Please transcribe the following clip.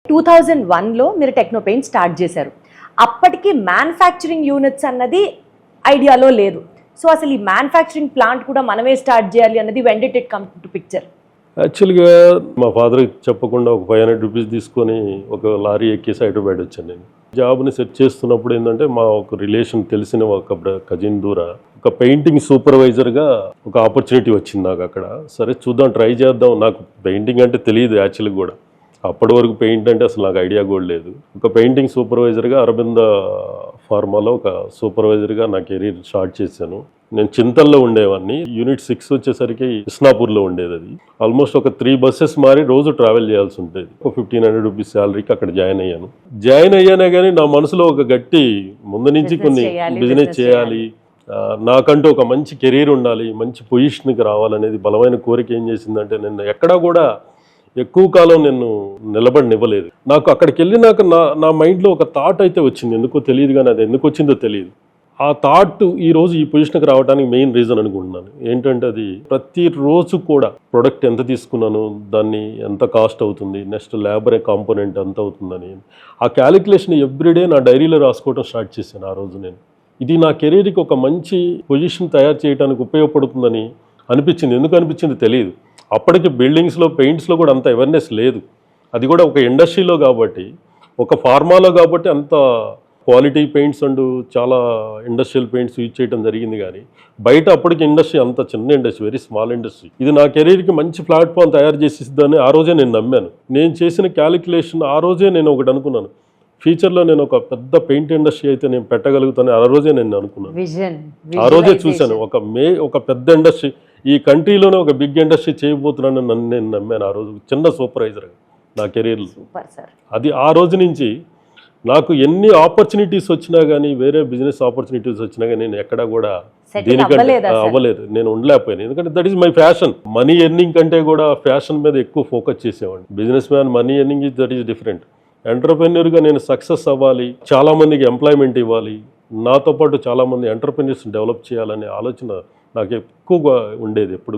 2001లో మీరు techno paint start చేశారు. అప్పటికి మ్యానుఫ్యాక్చరింగ్ యూనిట్స్ అన్నది ఐడియాలో లేదు. సో అసలు ఈ మ్యానుఫ్యాక్చరింగ్ ప్లాంట్ కూడా మనమే స్టార్ట్ చేయాలి అన్నది when did it come to picture? యాక్చువల్గా మా ఫాదర్కి చెప్పకుండా ఒక 500 రూపీస్ తీసుకొని ఒక లారీ ఎక్కేసి హైదరాబాద్ వచ్చాను. నేను జాబ్ని సెట్ చేస్తున్నప్పుడు ఏంటంటే మా ఒక రిలేషన్ తెలిసిన ఒక కజిన్ దూర ఒక పెయింటింగ్ సూపర్వైజర్గా ఒక ఆపర్చునిటీ వచ్చింది నాకు అక్కడ. సరే చూద్దాం, ట్రై చేద్దాం. నాకు పెయింటింగ్ అంటే తెలియదు యాక్చువల్గా కూడా. అప్పటి వరకు పెయింట్ అంటే అసలు నాకు ఐడియా కూడా లేదు. ఒక పెయింటింగ్ సూపర్వైజర్గా అరవింద ఫార్మాలో ఒక సూపర్వైజర్గా నా కెరీర్ స్టార్ట్ చేశాను. నేను చింతల్లో ఉండేవాడిని. యూనిట్ 6 వచ్చేసరికి ఇస్నాపూర్లో ఉండేది. అది ఆల్మోస్ట్ ఒక 3 బస్సెస్ మారి రోజు ట్రావెల్ చేయాల్సి ఉంటుంది. ఒక 1500 రూపీస్ శాలరీకి అక్కడ జాయిన్ అయ్యానే కానీ నా మనసులో ఒక గట్టి ముందు నుంచి కొన్ని బిజినెస్ చేయాలి, నాకంటూ ఒక మంచి కెరీర్ ఉండాలి, మంచి పొజిషన్కి రావాలనేది బలమైన కోరిక ఏం చేసిందంటే నేను ఎక్కడా కూడా ఎక్కువ కాలం నేను నిలబడినివ్వలేదు. నాకు అక్కడికి వెళ్ళినాక నా మైండ్లో ఒక థాట్ అయితే వచ్చింది. ఎందుకో తెలియదు, కానీ అది ఎందుకు వచ్చిందో తెలియదు. ఆ థాట్ ఈరోజు ఈ పొజిషన్కి రావడానికి మెయిన్ రీజన్ అనుకుంటున్నాను. ఏంటంటే అది ప్రతిరోజు కూడా ప్రొడక్ట్ ఎంత తీసుకున్నాను, దాన్ని ఎంత కాస్ట్ అవుతుంది, నెక్స్ట్ లేబర్ కాంపోనెంట్ ఎంత అవుతుందని ఆ క్యాలిక్యులేషన్ ఎవ్రీడే నా డైరీలో రాసుకోవడం స్టార్ట్ చేశాను. ఆ రోజు నేను ఇది నా కెరీర్కి ఒక మంచి పొజిషన్ తయారు చేయడానికి ఉపయోగపడుతుందని అనిపించింది. ఎందుకు అనిపించింది తెలియదు. అప్పటికి బిల్డింగ్స్లో పెయింట్స్లో కూడా అంత అవేర్నెస్ లేదు. అది కూడా ఒక ఇండస్ట్రీలో కాబట్టి, ఒక ఫార్మాలో కాబట్టి అంత క్వాలిటీ పెయింట్స్ అండ్ చాలా ఇండస్ట్రియల్ పెయింట్స్ యూజ్ చేయడం జరిగింది. కానీ బయట అప్పటికి ఇండస్ట్రీ అంత చిన్న ఇండస్ట్రీ, వెరీ స్మాల్ ఇండస్ట్రీ. ఇది నా కెరీర్కి మంచి ప్లాట్ఫామ్ తయారు చేసిద్దని ఆ రోజే నేను నమ్మాను. నేను చేసిన క్యాలిక్యులేషన్ ఆ రోజే నేను ఒకటి అనుకున్నాను, ఫ్యూచర్లో నేను ఒక పెద్ద పెయింట్ ఇండస్ట్రీ అయితే నేను పెట్టగలుగుతాను. ఆ రోజే నేను అనుకున్నాను. ఆ రోజే చూశాను ఒక పెద్ద ఇండస్ట్రీ ఈ కంట్రీలోనే ఒక బిగ్ ఇండస్ట్రీ చేయబోతున్నాను నన్ను నేను నమ్మాను. ఆ రోజు చిన్న సూపర్వైజర్గా నా కెరీర్లో. అది ఆ రోజు నుంచి నాకు ఎన్ని ఆపర్చునిటీస్ వచ్చినా కానీ, వేరే బిజినెస్ ఆపర్చునిటీస్ వచ్చినా కానీ నేను ఎక్కడా కూడా దీనికంటే అవ్వలేదు. నేను ఉండలేకపోయాను. ఎందుకంటే that is my fashion. Money earning కంటే కూడా ఫ్యాషన్ మీద ఎక్కువ ఫోకస్ చేసేవాడిని. Business man money earning is that is different. ఎంటర్ప్రెన్యూర్గా నేను సక్సెస్ అవ్వాలి, చాలామందికి ఎంప్లాయ్మెంట్ ఇవ్వాలి, నాతో పాటు చాలామంది ఎంటర్ప్రెన్యూర్స్ డెవలప్ చేయాలనే ఆలోచన నాకు ఎక్కువగా ఉండేది ఎప్పుడు కూడా.